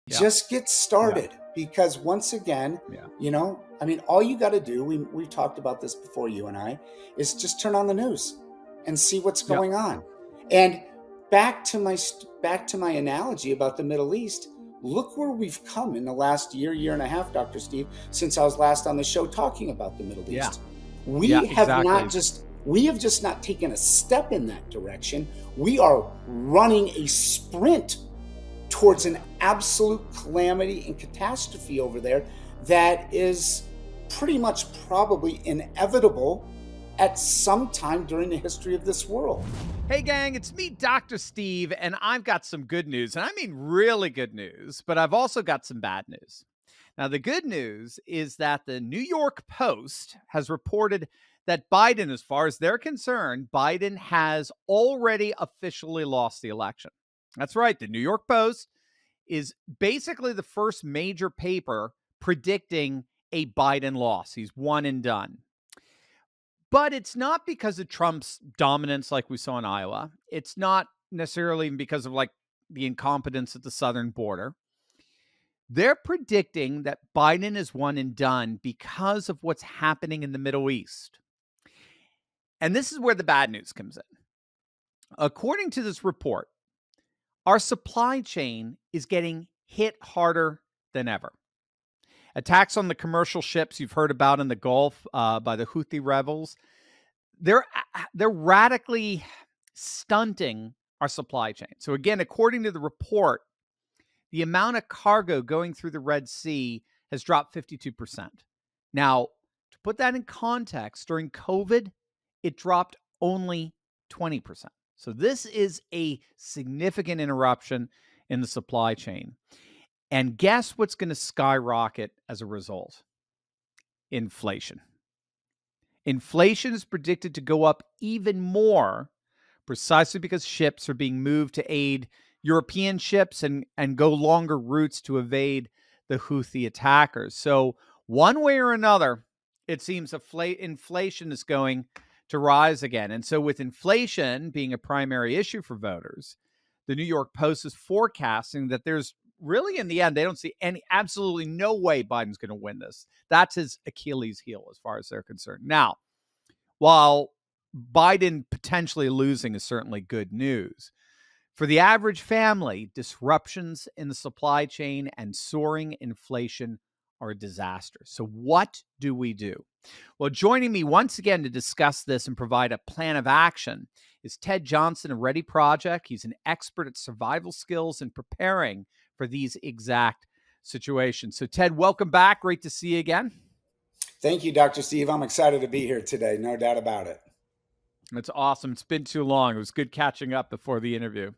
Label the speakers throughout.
Speaker 1: Yeah.
Speaker 2: Just get
Speaker 1: Yeah.
Speaker 2: started, because once again,
Speaker 1: Yeah.
Speaker 2: all you got to do, we've talked about this before, you and I, is just turn on the news and see what's
Speaker 1: Yeah.
Speaker 2: going on. And back to my analogy about the Middle East. Look where we've come in the last year and a half, Dr. Steve, since I was last on the show talking about the Middle
Speaker 1: Yeah.
Speaker 2: East.
Speaker 1: Yeah,
Speaker 2: Not
Speaker 1: exactly.
Speaker 2: just we have just not taken a step in that direction. We are running a sprint towards an absolute calamity and catastrophe over there that is pretty much probably inevitable at some time during the history of this world.
Speaker 1: Hey, gang, it's me, Dr. Steve, and I've got some good news. And I mean really good news, but I've also got some bad news. Now, the good news is that the New York Post has reported that Biden, as far as they're concerned, Biden has already officially lost the election. That's right. The New York Post is basically the first major paper predicting a Biden loss. He's one and done. But it's not because of Trump's dominance like we saw in Iowa. It's not necessarily even because of like the incompetence at the southern border. They're predicting that Biden is one and done because of what's happening in the Middle East. And this is where the bad news comes in. According to this report, our supply chain is getting hit harder than ever. Attacks on the commercial ships you've heard about in the Gulf by the Houthi rebels, they're radically stunting our supply chain. So again, according to the report, the amount of cargo going through the Red Sea has dropped 52%. Now, to put that in context, during COVID, it dropped only 20%. So this is a significant interruption in the supply chain. And guess what's going to skyrocket as a result? Inflation. Inflation is predicted to go up even more precisely because ships are being moved to aid European ships and go longer routes to evade the Houthi attackers. So one way or another, it seems inflation is going to rise again. And so with inflation being a primary issue for voters, the New York Post is forecasting that there's really, in the end, they don't see absolutely no way Biden's going to win this. That's his Achilles heel as far as they're concerned. Now, while Biden potentially losing is certainly good news, for the average family, disruptions in the supply chain and soaring inflation are a disaster. So what do we do? Well, joining me once again to discuss this and provide a plan of action is Ted Johnson of Ready Project. He's an expert at survival skills and preparing for these exact situations. So Ted, welcome back. Great to see you again.
Speaker 2: Thank you, Dr. Steve. I'm excited to be here today. No doubt about it.
Speaker 1: That's awesome. It's been too long. It was good catching up before the interview.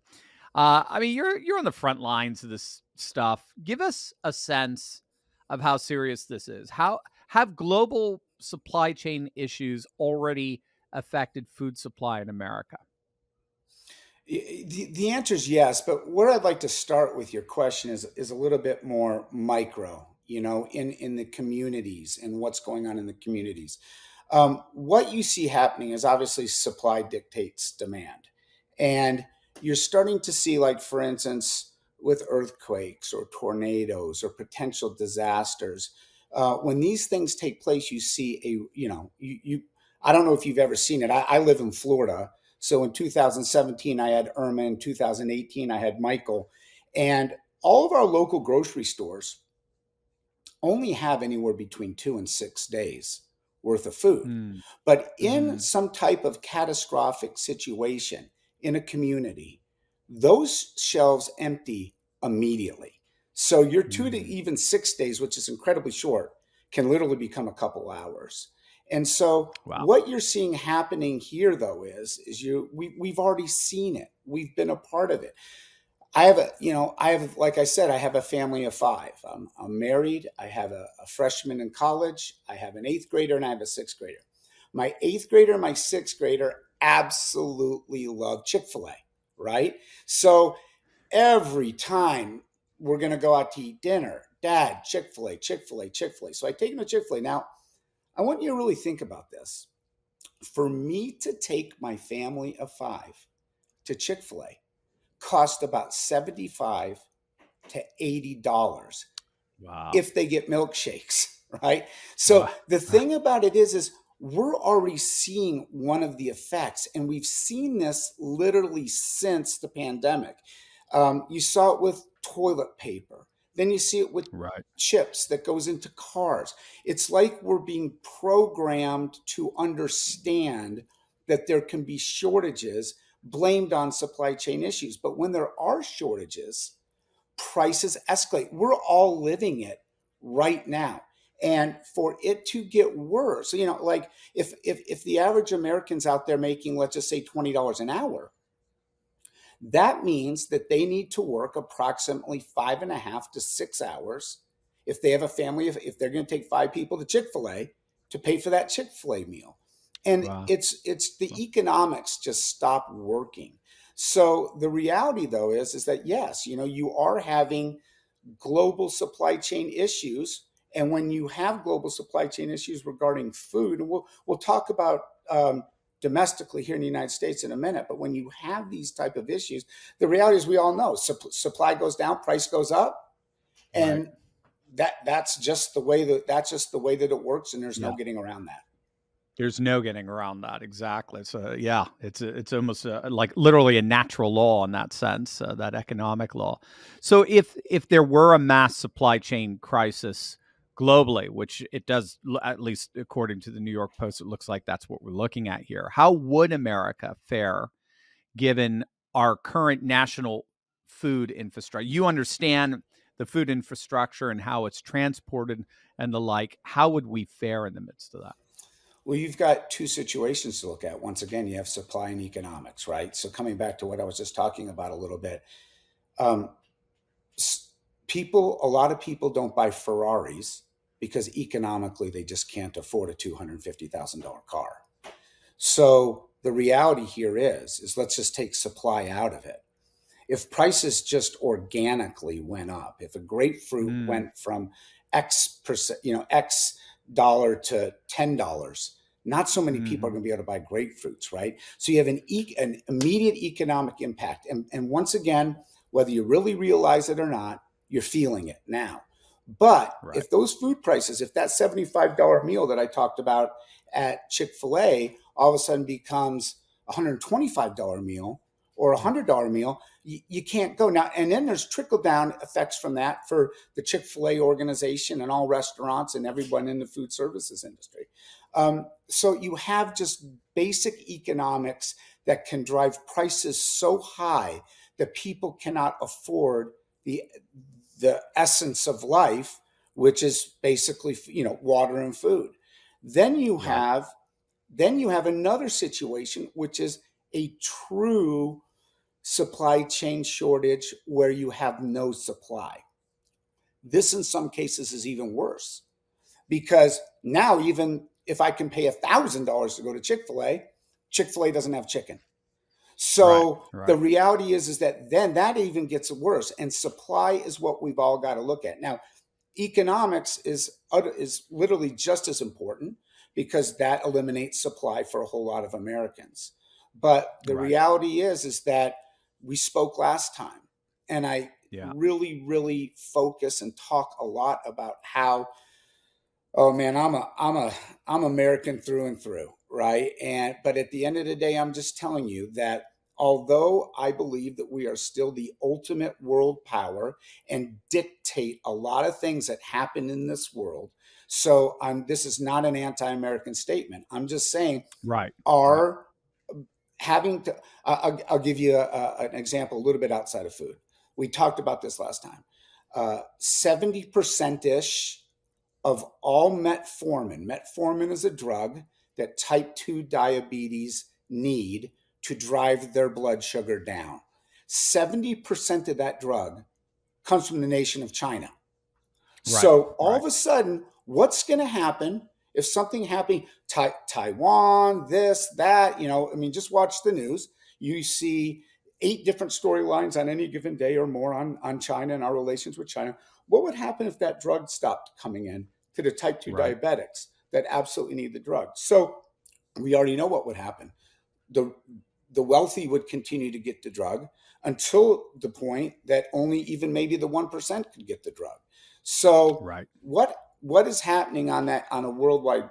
Speaker 1: I mean, you're on the front lines of this stuff. Give us a sense of how serious this is. How have global supply chain issues already affected food supply in America?
Speaker 2: The answer is yes, but where I'd like to start with your question is a little bit more micro, in the communities and what's going on in the communities. What you see happening is obviously supply dictates demand. And you're starting to see, like, for instance, with earthquakes or tornadoes or potential disasters, when these things take place, you see I don't know if you've ever seen it. I live in Florida. So in 2017, I had Irma. In 2018, I had Michael. And all of our local grocery stores only have anywhere between 2 and 6 days worth of food.
Speaker 1: Mm.
Speaker 2: But in
Speaker 1: Mm-hmm.
Speaker 2: some type of catastrophic situation in a community, those shelves empty immediately. So your 2 to even 6 days, which is incredibly short, can literally become a couple hours. And so
Speaker 1: Wow.
Speaker 2: what you're seeing happening here, though, is we've already seen it. We've been a part of it. Like I said, I have a family of five. I'm married. I have a freshman in college. I have an eighth grader and I have a sixth grader. My eighth grader and my sixth grader absolutely love Chick-fil-A, right? So every time we're going to go out to eat dinner, Dad, Chick-fil-A, Chick-fil-A, Chick-fil-A. So I take them to Chick-fil-A. Now, I want you to really think about this. For me to take my family of five to Chick-fil-A cost about $75 to $80
Speaker 1: Wow.
Speaker 2: if they get milkshakes, right? So
Speaker 1: Wow.
Speaker 2: the thing about it is we're already seeing one of the effects, and we've seen this literally since the pandemic. You saw it with toilet paper, then you see it with
Speaker 1: Right.
Speaker 2: chips that goes into cars. It's like we're being programmed to understand that there can be shortages blamed on supply chain issues. But when there are shortages, prices escalate. We're all living it right now. And for it to get worse, like if the average American's out there making, let's just say $20 an hour, that means that they need to work approximately 5.5 to 6 hours. If they have a family, if they're going to take 5 people to Chick-fil-A to pay for that Chick-fil-A meal. And
Speaker 1: Wow.
Speaker 2: it's the economics just stop working. So the reality though is that yes, you are having global supply chain issues. And when you have global supply chain issues regarding food, and we'll talk about domestically here in the United States in a minute, but when you have these type of issues, the reality is we all know supply goes down, price goes up,
Speaker 1: Right.
Speaker 2: and that's just the way that it works, and there's no
Speaker 1: Yeah.
Speaker 2: getting around that.
Speaker 1: There's no getting around that. Exactly. So yeah, it's almost like literally a natural law in that sense, that economic law. So if there were a mass supply chain crisis globally, which it does, at least according to the New York Post, it looks like that's what we're looking at here. How would America fare given our current national food infrastructure? You understand the food infrastructure and how it's transported and the like. How would we fare in the midst of that?
Speaker 2: Well, you've got two situations to look at. Once again, you have supply and economics, right? So coming back to what I was just talking about a little bit, um, a lot of people don't buy Ferraris because economically they just can't afford a $250,000 car. So the reality here is let's just take supply out of it. If prices just organically went up, if a grapefruit
Speaker 1: Mm,
Speaker 2: went from X percent, X dollar to $10, not so many people are
Speaker 1: mhm.
Speaker 2: going to be able to buy grapefruits, right? So you have an immediate economic impact. And once again, whether you really realize it or not, you're feeling it now. But
Speaker 1: Right.
Speaker 2: if those food prices, if that $75 meal that I talked about at Chick-fil-A all of a sudden becomes a $125 meal or a
Speaker 1: Yeah.
Speaker 2: $100 meal, you can't go now. And then there's trickle down effects from that for the Chick-fil-A organization and all restaurants and everyone in the food services industry. So you have just basic economics that can drive prices so high that people cannot afford the the essence of life, which is basically water and food. Then you
Speaker 1: Right.
Speaker 2: have then you have another situation, which is a true supply chain shortage where you have no supply. This, in some cases, is even worse because now, even if I can pay $1,000 to go to Chick-fil-A, Chick-fil-A doesn't have chicken.
Speaker 1: Right.
Speaker 2: So the
Speaker 1: Right.
Speaker 2: reality is that then that even gets worse, and supply is what we've all got to look at now. Economics is literally just as important because that eliminates supply for a whole lot of Americans. But the
Speaker 1: Right.
Speaker 2: reality is that we spoke last time, and I
Speaker 1: Yeah.
Speaker 2: really focus and talk a lot about how, oh man, I'm American through and through, right? And but at the end of the day, I'm just telling you that although I believe that we are still the ultimate world power and dictate a lot of things that happen in this world, so this is not an anti-American statement. I'm just saying
Speaker 1: Right. Right.
Speaker 2: our having to. I'll give you an example a little bit outside of food. We talked about this last time. 70% ish of all metformin. Metformin is a drug that type 2 diabetes need to drive their blood sugar down. 70% of that drug comes from the nation of China.
Speaker 1: Right.
Speaker 2: So all
Speaker 1: Right.
Speaker 2: of a sudden, what's going to happen if something happened? Taiwan, this, that, I mean, just watch the news. You see 8 different storylines on any given day or more on China and our relations with China. What would happen if that drug stopped coming in to the type 2
Speaker 1: Right.
Speaker 2: diabetics that absolutely need the drug? So we already know what would happen. The the wealthy would continue to get the drug until the point that only even maybe the 1% could get the drug. So
Speaker 1: Right.
Speaker 2: what is happening on that on a worldwide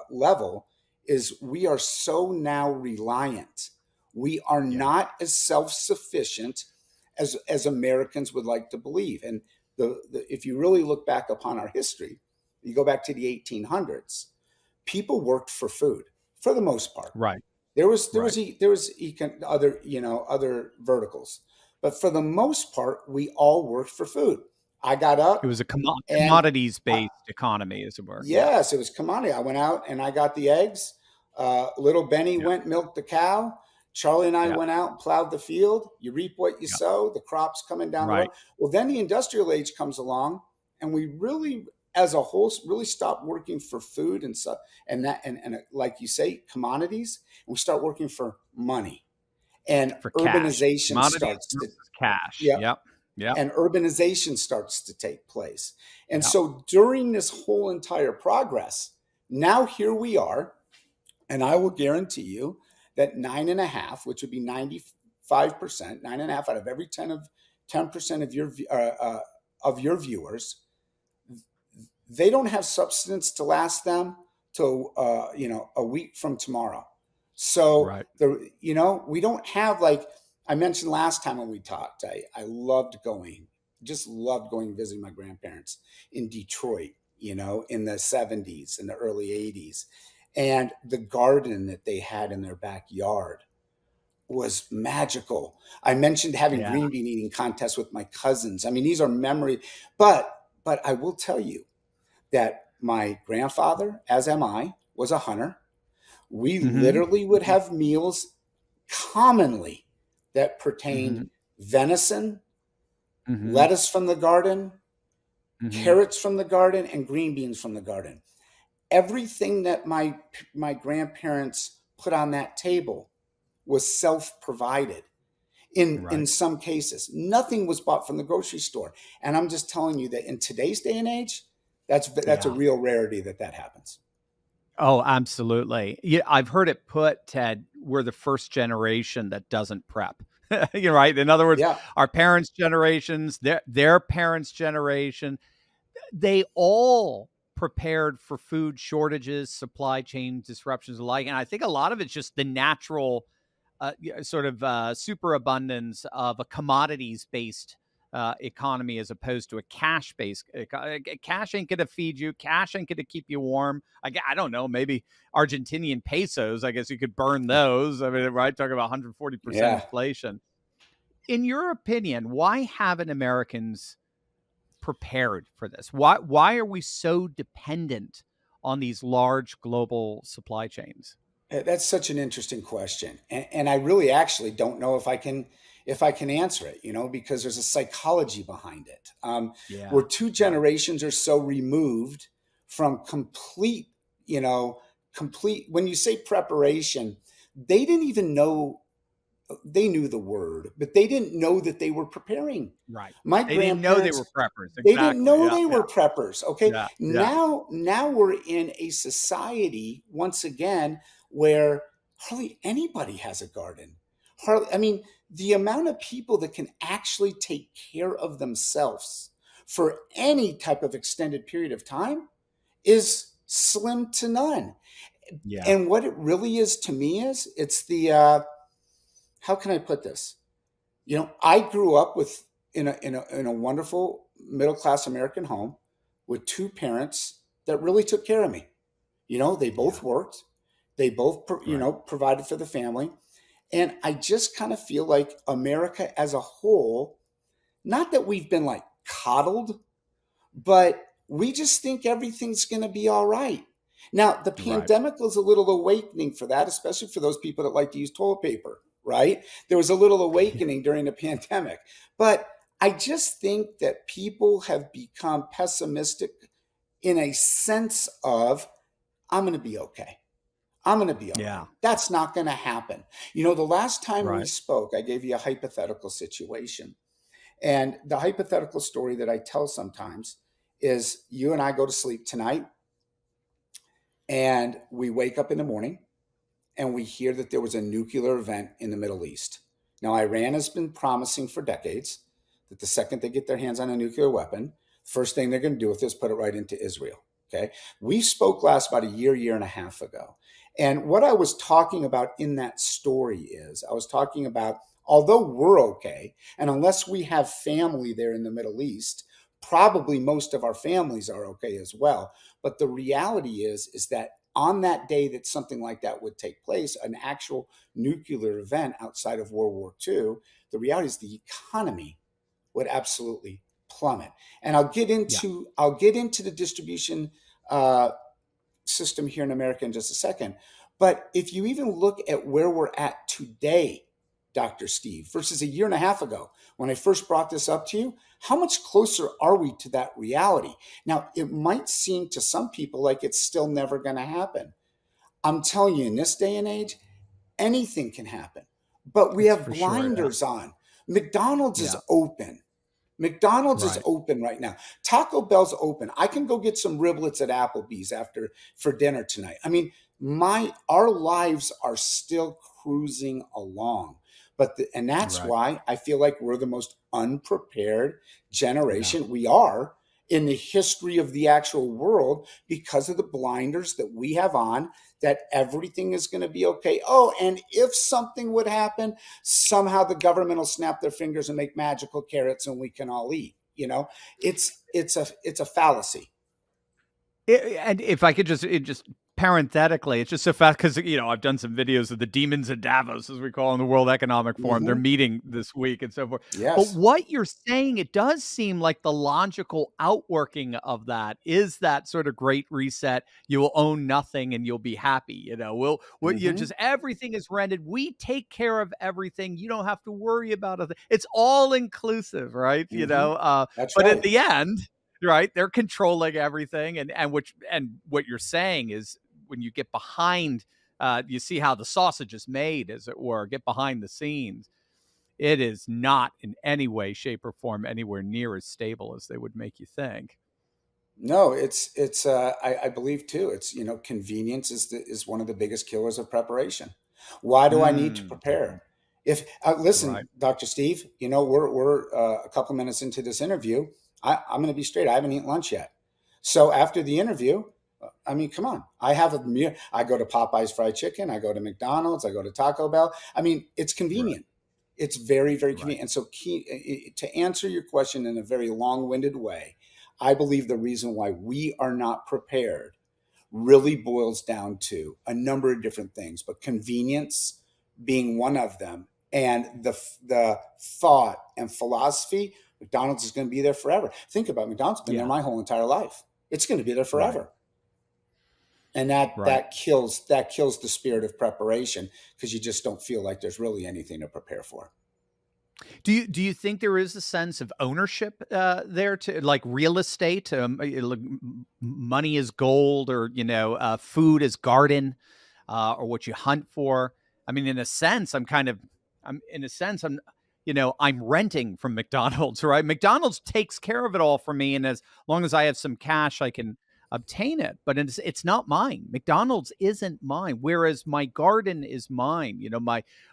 Speaker 2: level is we are so now reliant. We are
Speaker 1: Yeah.
Speaker 2: not as self-sufficient as Americans would like to believe. And if you really look back upon our history, you go back to the 1800s, people worked for food for the most part.
Speaker 1: Right.
Speaker 2: There
Speaker 1: Right.
Speaker 2: was other other verticals, but for the most part, we all worked for food. I got
Speaker 1: It was
Speaker 2: up
Speaker 1: a
Speaker 2: and I,
Speaker 1: commodities-based economy, as it were. Yeah.
Speaker 2: yes, it was commodity. I went out and I got the eggs. Little Benny
Speaker 1: Yeah.
Speaker 2: went milked the cow. Charlie and I
Speaker 1: Yeah.
Speaker 2: went out and plowed the field. You reap what you
Speaker 1: Yeah.
Speaker 2: sow. The crops coming down the road.
Speaker 1: Right.
Speaker 2: Well, then the industrial age comes along, and we really, as a whole, really stop working for food and stuff, and like you say, commodities. And we start working for money, and
Speaker 1: For cash.
Speaker 2: urbanization
Speaker 1: Commodities
Speaker 2: starts to,
Speaker 1: versus cash.
Speaker 2: yeah,
Speaker 1: Yep. Yep.
Speaker 2: and urbanization starts to take place. And
Speaker 1: Yep.
Speaker 2: so during this whole entire progress, now here we are, and I will guarantee you that 9.5, which would be 95%, 9.5 out of every 10% of your viewers, they don't have substance to last them till a week from tomorrow. So
Speaker 1: Right.
Speaker 2: we don't have, like I mentioned last time when we talked, I just loved going visiting my grandparents in Detroit, in the 70s and the early 80s. And the garden that they had in their backyard was magical. I mentioned having
Speaker 1: Yeah.
Speaker 2: green bean eating contests with my cousins. I mean, these are memories, but I will tell you that my grandfather, as am I, was a hunter. We
Speaker 1: Mhm.
Speaker 2: literally would
Speaker 1: Mhm.
Speaker 2: have meals commonly that pertained
Speaker 1: Mhm.
Speaker 2: venison,
Speaker 1: Mhm.
Speaker 2: lettuce from the garden,
Speaker 1: Mhm.
Speaker 2: carrots from the garden, and green beans from the garden. Everything that my grandparents put on that table was self-provided. In
Speaker 1: Right.
Speaker 2: some cases, nothing was bought from the grocery store. And I'm just telling you that in today's day and age, that's a
Speaker 1: Yeah.
Speaker 2: real rarity that happens.
Speaker 1: Oh, absolutely. Yeah, I've heard it put, Ted, we're the first generation that doesn't prep. You're right. In other words,
Speaker 2: Yeah,
Speaker 1: our parents' generations, their parents' generation, they all prepared for food shortages, supply chain disruptions alike. And I think a lot of it's just the natural sort of superabundance of a commodities based economy as opposed to a cash based. Cash ain't going to feed you. Cash ain't going to keep you warm. I don't know. Maybe Argentinian pesos. I guess you could burn those. I mean, right? Talking about 140%
Speaker 2: yeah.
Speaker 1: inflation. In your opinion, why haven't Americans prepared for this? Why are we so dependent on these large global supply chains?
Speaker 2: That's such an interesting question, and I really actually don't know if I can answer it. Because there's a psychology behind it.
Speaker 1: Yeah.
Speaker 2: We're two
Speaker 1: Yeah.
Speaker 2: generations or so removed from you know, complete. When you say preparation, they didn't even know they knew the word, but they didn't know that they were preparing.
Speaker 1: Right.
Speaker 2: My
Speaker 1: They didn't know they were
Speaker 2: grandparents,
Speaker 1: preppers.
Speaker 2: they didn't
Speaker 1: Exactly.
Speaker 2: know
Speaker 1: Yeah.
Speaker 2: they
Speaker 1: Yeah.
Speaker 2: were preppers. Okay.
Speaker 1: Yeah. Yeah.
Speaker 2: Now we're in a society once again where hardly anybody has a garden. I mean, the amount of people that can actually take care of themselves for any type of extended period of time is slim to none.
Speaker 1: Yeah.
Speaker 2: And what it really is to me is it's the how can I put this? I grew up in a wonderful middle class American home with two parents that really took care of me. They
Speaker 1: Yeah.
Speaker 2: both worked, they both
Speaker 1: Right.
Speaker 2: provided for the family, and I just kind of feel like America as a whole, not that we've been like coddled, but we just think everything's going to be all right. Now, the
Speaker 1: Right.
Speaker 2: pandemic was a little awakening for that, especially for those people that like to use toilet paper, right? There was a little awakening during the pandemic. But I just think that people have become pessimistic in a sense of, I'm going to be okay. I'm going to be all right.
Speaker 1: Yeah.
Speaker 2: That's not going to happen. The last time we
Speaker 1: Right.
Speaker 2: spoke, I gave you a hypothetical situation. And the hypothetical story that I tell sometimes is you and I go to sleep tonight and we wake up in the morning and we hear that there was a nuclear event in the Middle East. Now, Iran has been promising for decades that the second they get their hands on a nuclear weapon, first thing they're going to do with this, put it right into Israel. Okay. We spoke last about a year and a half ago. And what I was talking about in that story is I was talking about, although we're okay, and unless we have family there in the Middle East, probably most of our families are okay as well. But the reality is that on that day that something like that would take place, an actual nuclear event outside of World War II, the reality is the economy would absolutely plummet. And
Speaker 1: Yeah.
Speaker 2: I'll get into the distribution uh, system here in America in just a second. But if you even look at where we're at today, Dr. Steve, versus a year and a half ago, when I first brought this up to you, how much closer are we to that reality? Now, it might seem to some people like it's still never going to happen. I'm telling you, in this day and age, anything can happen. But we
Speaker 1: It's
Speaker 2: have
Speaker 1: for sure. Yeah.
Speaker 2: blinders on. McDonald's is
Speaker 1: Yeah.
Speaker 2: open. McDonald's is
Speaker 1: Right.
Speaker 2: open right now. Taco Bell's open. I can go get some riblets at Applebee's after for dinner tonight. I mean, my our lives are still cruising along. And that's
Speaker 1: Right.
Speaker 2: why I feel like we're the most unprepared
Speaker 1: Yeah.
Speaker 2: generation we are in the history of the actual world because of the blinders that we have on that everything is going to be okay. Oh, and if something would happen, somehow the government will snap their fingers and make magical carrots and we can all eat. It's a fallacy.
Speaker 1: And if I could just parenthetically, it's just so fast because I've done some videos of the demons of Davos, as we call in the World Economic Forum. They're
Speaker 2: Hmm.
Speaker 1: meeting this week and so forth. But
Speaker 2: Yes.
Speaker 1: what you're saying, it does seem like the logical outworking of that is that sort of great reset. You will own nothing and you'll be happy. You
Speaker 2: Hmm.
Speaker 1: just everything is rented. We take care of everything. You don't have to worry about it. It's all inclusive, right?
Speaker 2: Hmm. That's
Speaker 1: But in
Speaker 2: right.
Speaker 1: the end, right, they're controlling everything, and what you're saying is when you get behind, you see how the sausage is made, as it were, get behind the scenes. It is not in any way, shape, or form anywhere near as stable as they would make you think.
Speaker 2: No, I believe too. It's convenience is one of the biggest killers of preparation. Why do I need to
Speaker 1: Mm,
Speaker 2: prepare? If
Speaker 1: right,
Speaker 2: listen, Dr. Steve, we're a couple minutes into this interview. I'm going to be straight. I haven't eaten lunch yet. So after the interview, I mean, come on. I have a meal. I go to Popeye's fried chicken. I go to McDonald's. I go to Taco Bell. I mean, it's
Speaker 1: right,
Speaker 2: convenient. It's very, very
Speaker 1: right.
Speaker 2: convenient. And so, to answer your question in a very long-winded way, I believe the reason why we are not prepared really boils down to a number of different things, but convenience being one of them, and the thought and philosophy. McDonald's is going to be there forever. Think about it, McDonald's has been there
Speaker 1: Yeah,
Speaker 2: my whole entire life. It's going to be there
Speaker 1: right,
Speaker 2: forever, and that
Speaker 1: right.
Speaker 2: that kills that kills the spirit of preparation because you just don't feel like there's really anything to prepare for.
Speaker 1: Do you think there is a sense of ownership there, to like real estate? Money is gold, or food is garden, or what you hunt for. I mean, in a sense, I'm renting from McDonald's, right? McDonald's takes care of it all for me, and as long as I have some cash, I can obtain it. But it's not mine. McDonald's isn't mine. Whereas my garden is mine.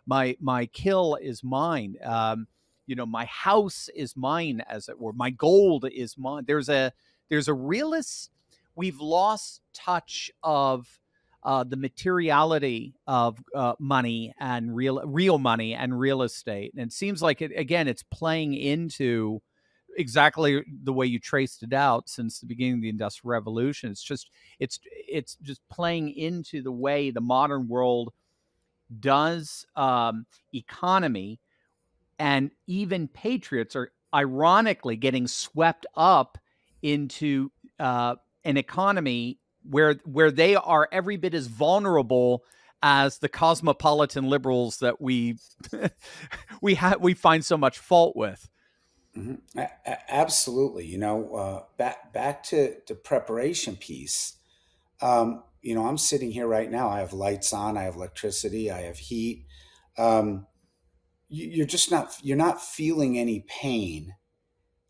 Speaker 1: My kill is mine. My house is mine, as it were. My gold is mine. There's a realist. We've lost touch of the materiality of money and real money and real estate. And it seems like it's playing into exactly the way you traced it out since the beginning of the Industrial Revolution. It's just playing into the way the modern world does economy, and even patriots are ironically getting swept up into an economy where they are every bit as vulnerable as the cosmopolitan liberals that we we find so much fault with.
Speaker 2: Mhm. Absolutely. Back to preparation piece. I'm sitting here right now. I have lights on. I have electricity. I have heat. You're not feeling any pain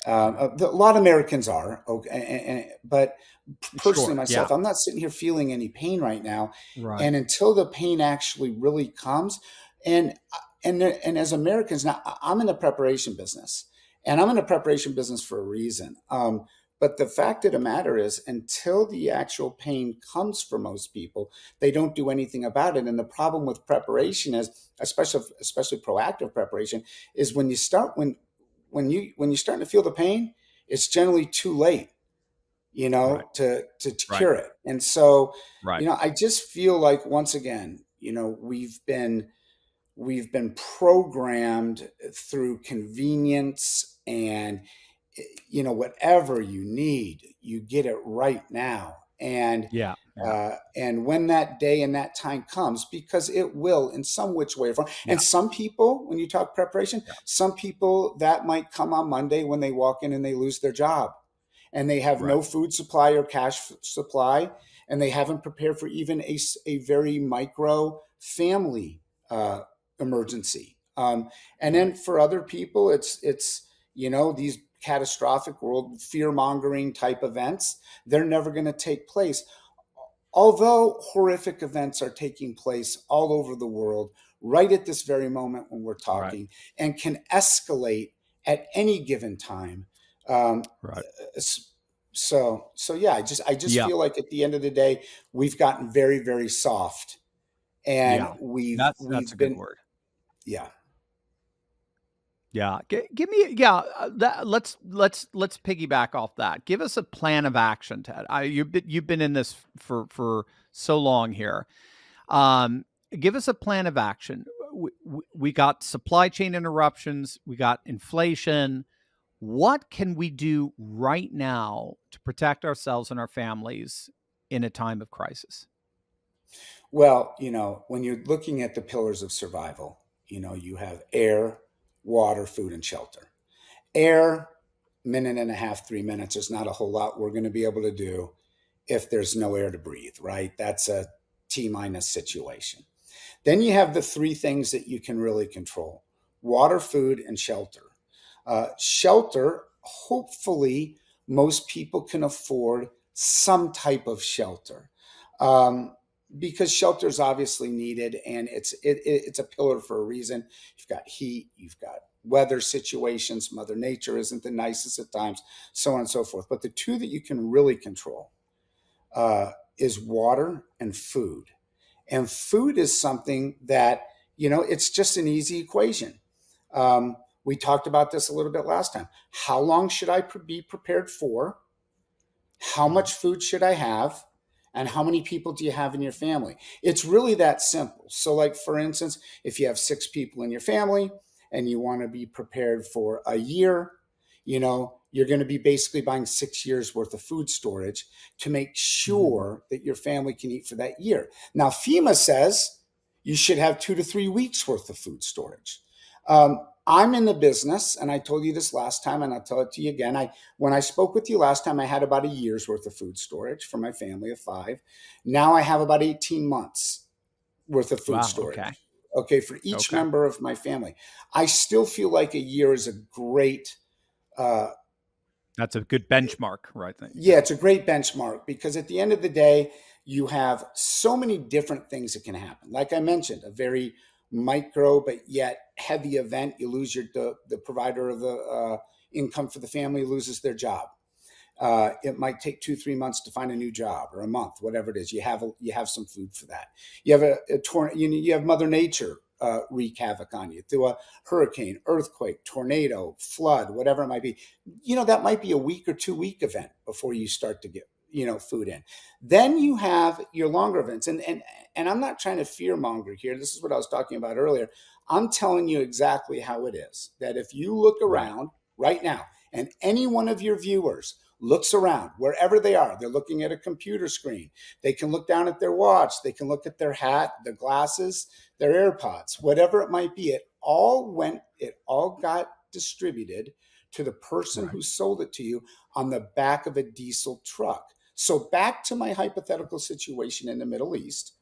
Speaker 1: Right.
Speaker 2: A lot of Americans are, okay, but personally
Speaker 1: Sure. Yeah.
Speaker 2: myself, I'm not sitting here feeling any pain right now.
Speaker 1: Right.
Speaker 2: And until the pain actually really comes, and and as Americans now, I'm in the preparation business, and I'm in the preparation business for a reason. But the fact of the matter is, until the actual pain comes for most people, they don't do anything about it. And the problem with
Speaker 1: Right.
Speaker 2: preparation is, especially proactive preparation, is when you're starting to feel the pain, it's generally too late,
Speaker 1: Right.
Speaker 2: to
Speaker 1: Right.
Speaker 2: cure it. And so,
Speaker 1: Right.
Speaker 2: I just feel like once again, we've been programmed through convenience and whatever you need, you get it right now.
Speaker 1: Yeah. Yeah.
Speaker 2: And when that day and that time comes, because it will in some which way or form.
Speaker 1: Yeah.
Speaker 2: And some people, when you talk preparation,
Speaker 1: Yeah.
Speaker 2: some people that might come on Monday when they walk in and they lose their job and they have
Speaker 1: Right.
Speaker 2: no food supply or cash supply, and they haven't prepared for even a very micro family uh, emergency. And
Speaker 1: Right.
Speaker 2: then for other people, it's these catastrophic world fear mongering type events. They're never going to take place, although horrific events are taking place all over the world right at this very moment when we're
Speaker 1: Right.
Speaker 2: talking, and can escalate at any given time. Um,
Speaker 1: Right.
Speaker 2: so yeah, I just
Speaker 1: Yeah.
Speaker 2: feel like at the end of the day, we've gotten very, very soft, and
Speaker 1: Yeah.
Speaker 2: we've
Speaker 1: That's a
Speaker 2: we've
Speaker 1: good
Speaker 2: been,
Speaker 1: word.
Speaker 2: yeah.
Speaker 1: Yeah. Give me, yeah, let's piggyback off that. Give us a plan of action, Ted. You've been in this for so long here. Um, Give us a plan of action. We got supply chain interruptions, we got inflation. What can we do right now to protect ourselves and our families in a time of crisis?
Speaker 2: Well, when you're looking at the pillars of survival, you have air, water, food, and shelter. Air, minute and a half, 3 minutes. There's not a whole lot we're going to be able to do if there's no air to breathe, right? That's a T minus situation. Then you have the three things that you can really control: water, food, and shelter. Shelter, hopefully, most people can afford some type of shelter, um, because shelter is obviously needed, and it's a pillar for a reason. You've got heat, you've got weather situations, Mother Nature isn't the nicest at times, so on and so forth. But the two that you can really control is water and food. And food is something that, it's just an easy equation. We talked about this a little bit last time. How long should I be prepared for? How
Speaker 1: Mhm.
Speaker 2: much food should I have? And how many people do you have in your family? It's really that simple. So, like, for instance, if you have 6 people in your family and you want to be prepared for a year, you're going to be basically buying 6 years worth of food storage to make
Speaker 1: Mhm.
Speaker 2: sure that your family can eat for that year. Now, FEMA says you should have 2 to 3 weeks worth of food storage. I'm in the business, and I told you this last time, and I'll tell it to you again. When I spoke with you last time, I had about a year's worth of food storage for my family of 5. Now I have about 18 months worth of food
Speaker 1: Wow. Okay.
Speaker 2: storage. Okay, for each
Speaker 1: Okay.
Speaker 2: member of my family. I still feel like a year is a great, uh,
Speaker 1: That's a good benchmark, right?
Speaker 2: yeah,
Speaker 1: Yeah.
Speaker 2: it's a great benchmark, because at the end of the day, you have so many different things that can happen. Like I mentioned, a very micro but yet heavy event. You lose the provider of the income for the family loses their job. It might take 2 3 months to find a new job, or a month, whatever it is. You have some food for that. You have you have Mother Nature wreak havoc on you through a hurricane, earthquake, tornado, flood, whatever it might be. That might be a week or 2 week event before you start to get food in. Then you have your longer events, and I'm not trying to fear monger here. This is what I was talking about earlier. I'm telling you exactly how it is. That if you look
Speaker 1: Right.
Speaker 2: around right now, and any one of your viewers looks around wherever they are, they're looking at a computer screen, they can look down at their watch, they can look at their hat, their glasses, their AirPods, whatever it might be. It all got distributed to the person
Speaker 1: Right.
Speaker 2: who sold it to you on the back of a diesel truck. So back to my hypothetical situation in the Middle East.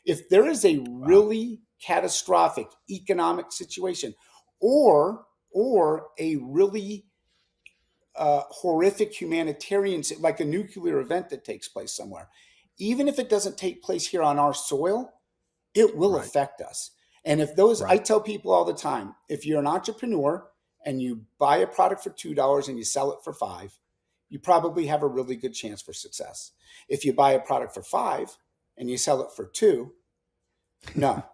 Speaker 2: If there is a
Speaker 1: Wow.
Speaker 2: really catastrophic economic situation, or a really horrific humanitarian, like a nuclear event that takes place somewhere, even if it doesn't take place here on our soil, it will
Speaker 1: Right.
Speaker 2: affect us. And if those, I
Speaker 1: Right.
Speaker 2: tell people all the time, if you're an entrepreneur and you buy a product for $2 and you sell it for 5, you probably have a really good chance for success. If you buy a product for 5 and you sell it for 2, no,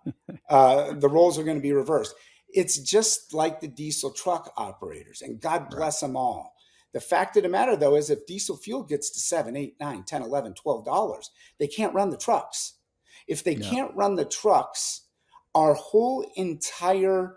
Speaker 2: the roles are going to be reversed. It's just like the diesel truck operators, and God
Speaker 1: Right.
Speaker 2: bless them all. The fact of the matter, though, is if diesel fuel gets to 7, 8, 9, 10, 11, $12, they can't run the trucks. If they
Speaker 1: Yeah.
Speaker 2: can't run the trucks, our whole entire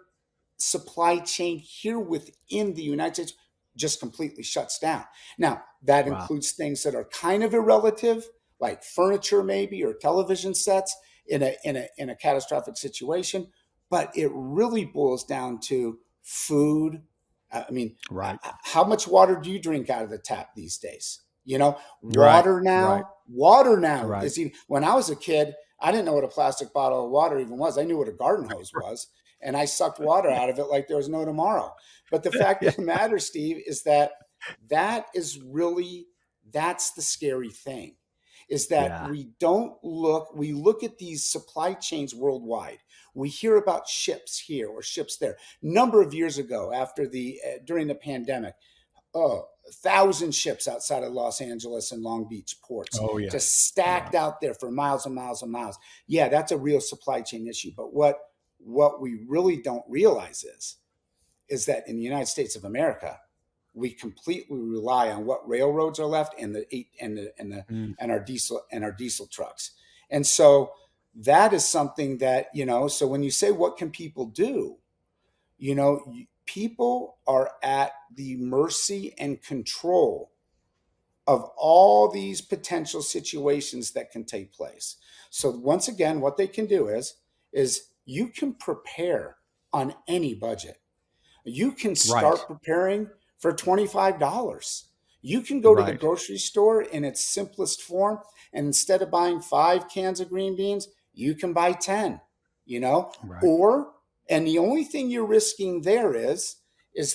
Speaker 2: supply chain here within the United States just completely shuts down. Now, that
Speaker 1: Wow.
Speaker 2: includes things that are kind of irrelative, like furniture maybe or television sets in a catastrophic situation, but it really boils down to food. I mean,
Speaker 1: Right.
Speaker 2: how much water do you drink out of the tap these days? You know,
Speaker 1: Right. Right.
Speaker 2: water now
Speaker 1: Right.
Speaker 2: is even, when I was a kid, I didn't know what a plastic bottle of water even was. I knew what a garden hose was, and I sucked water out of it like there was no tomorrow. But the fact
Speaker 1: Yeah.
Speaker 2: of the matter, Steve, is that that is really, that's the scary thing, is that
Speaker 1: Yeah.
Speaker 2: we look at these supply chains worldwide. We hear about ships here or ships there. Number of years ago, after during the pandemic, 1,000 ships outside of Los Angeles and Long Beach ports,
Speaker 1: Oh yeah.
Speaker 2: just
Speaker 1: Yeah.
Speaker 2: stacked out there for miles and miles and miles. Yeah, that's a real supply chain issue. But what we really don't realize is that in the United States of America, we completely rely on what railroads are left and
Speaker 1: Mm.
Speaker 2: our diesel trucks. And so that is something that, so when you say what can people do, people are at the mercy and control of all these potential situations that can take place. So once again, what they can do is you can prepare on any budget. You can
Speaker 1: Right.
Speaker 2: start preparing for $25. You can go to the
Speaker 1: Right.
Speaker 2: grocery store in its simplest form, and instead of buying 5 cans of green beans, you can buy 10, you know,
Speaker 1: Right.
Speaker 2: and the only thing you're risking there is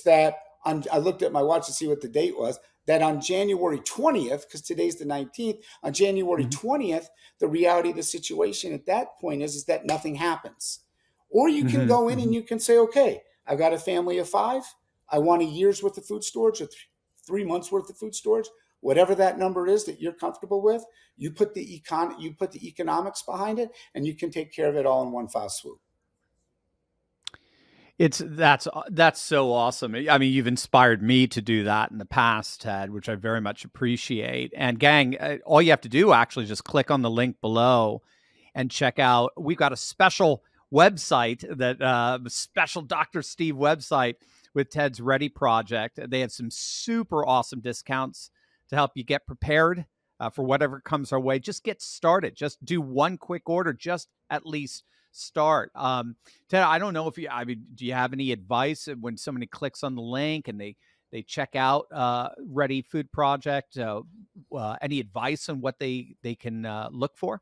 Speaker 2: that I looked at my watch to see what the date was, that on January 20th, because today's the 19th, on January
Speaker 1: Mhm.
Speaker 2: 20th, the reality of the situation at that point is that nothing happens. Or you can
Speaker 1: Mhm.
Speaker 2: go in and
Speaker 1: Mhm.
Speaker 2: you can say, okay, I've got a family of 5. I want a year's worth of food storage or 3 months worth of food storage, whatever that number is that you're comfortable with. You put the economics behind it, and you can take care of it all in one foul swoop.
Speaker 1: That's so awesome. I mean, you've inspired me to do that in the past, Ted, which I very much appreciate. And gang, all you have to do actually is just click on the link below and check out. We've got a special website that special Dr. Steve website with Ted's Ready Project. They have some super awesome discounts to help you get prepared for whatever comes our way. Just get started. Just do one quick order. Just at least start. Ted, I don't know if I mean, do you have any advice when somebody clicks on the link and they check out Ready Food Project? Any advice on what they can look for?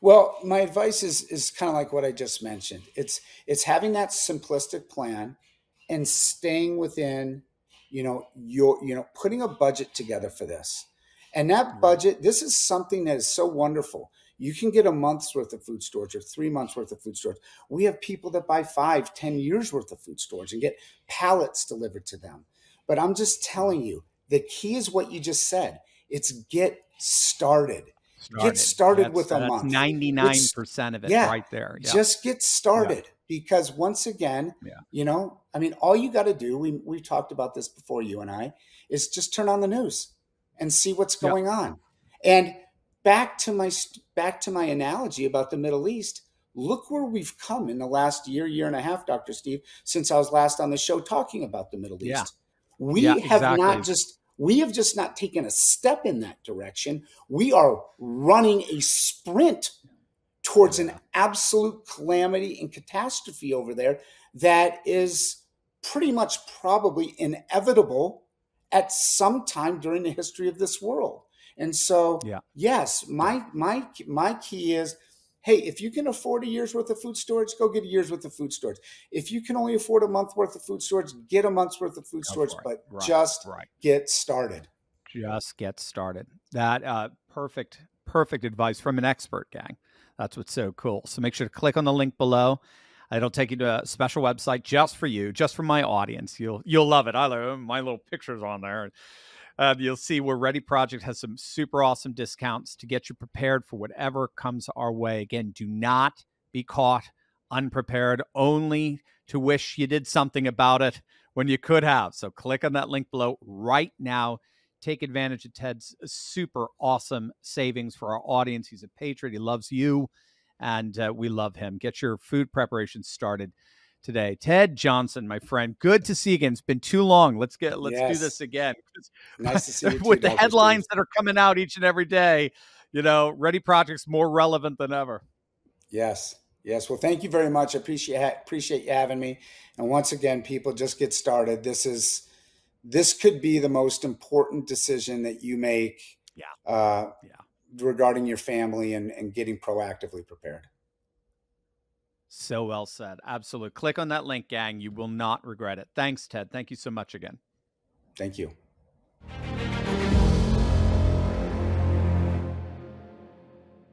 Speaker 2: Well, my advice is kind of like what I just mentioned. It's having that simplistic plan and staying within, putting a budget together for this. And that
Speaker 1: Right.
Speaker 2: budget, this is something that is so wonderful. You can get a month's worth of food storage or 3 months worth of food storage. We have people that buy 5, 10 years worth of food storage and get pallets delivered to them. But I'm just
Speaker 1: Right.
Speaker 2: telling you, the key is what you just said. It's get started. Get
Speaker 1: Started.
Speaker 2: started
Speaker 1: That's
Speaker 2: with a
Speaker 1: that's
Speaker 2: month. It's
Speaker 1: 99% of it
Speaker 2: Yeah,
Speaker 1: right there. Yeah.
Speaker 2: just get
Speaker 1: Yeah.
Speaker 2: started, because once again,
Speaker 1: Yeah.
Speaker 2: I mean, all you got to do, we talked about this before, you and I, is just turn on the news and see what's
Speaker 1: Yeah.
Speaker 2: going on. And back to my analogy about the Middle East, look where we've come in the last year and a half, Dr. Steve, since I was last on the show talking about the Middle
Speaker 1: Yeah.
Speaker 2: East.
Speaker 1: Yeah,
Speaker 2: Not
Speaker 1: exactly.
Speaker 2: just we have just not taken a step in that direction. We are running a sprint towards an
Speaker 1: Yeah.
Speaker 2: absolute calamity and catastrophe over there that is pretty much probably inevitable at some time during the history of this world. And so,
Speaker 1: Yeah.
Speaker 2: yes,
Speaker 1: Yeah.
Speaker 2: my key is Hey, if you can afford a year's worth of food storage, go get a year's worth of food storage. If you can only afford a month worth of food storage, get a month's worth of food
Speaker 1: Go
Speaker 2: storage,
Speaker 1: for it.
Speaker 2: but
Speaker 1: Right,
Speaker 2: just
Speaker 1: right.
Speaker 2: get started.
Speaker 1: Just get started. That perfect advice from an expert, gang. That's what's so cool. So make sure to click on the link below. It'll take you to a special website just for you, just for my audience. You'll love it. I love my little pictures on there. You'll see where Ready Project has some super awesome discounts to get you prepared for whatever comes our way. Again, do not be caught unprepared, only to wish you did something about it when you could have. So click on that link below right now. Take advantage of Ted's super awesome savings for our audience. He's a patriot. He loves you, and we love him. Get your food preparation started today. Ted Johnson, my friend, good to see you again. It's been too long. Let's do this
Speaker 2: Yes.
Speaker 1: again.
Speaker 2: Nice to see you too,
Speaker 1: With the
Speaker 2: Dr. Steve.
Speaker 1: headlines that are coming out each and every day, Ready Project's more relevant than ever.
Speaker 2: Yes. Yes. Well, thank you very much. I appreciate you having me. And once again, people, just get started. This could be the most important decision that you make
Speaker 1: Yeah.
Speaker 2: uh,
Speaker 1: Yeah.
Speaker 2: regarding your family and getting proactively prepared.
Speaker 1: So well said. Absolutely. Click on that link, gang. You will not regret it. Thanks, Ted. Thank you so much again.
Speaker 2: Thank you.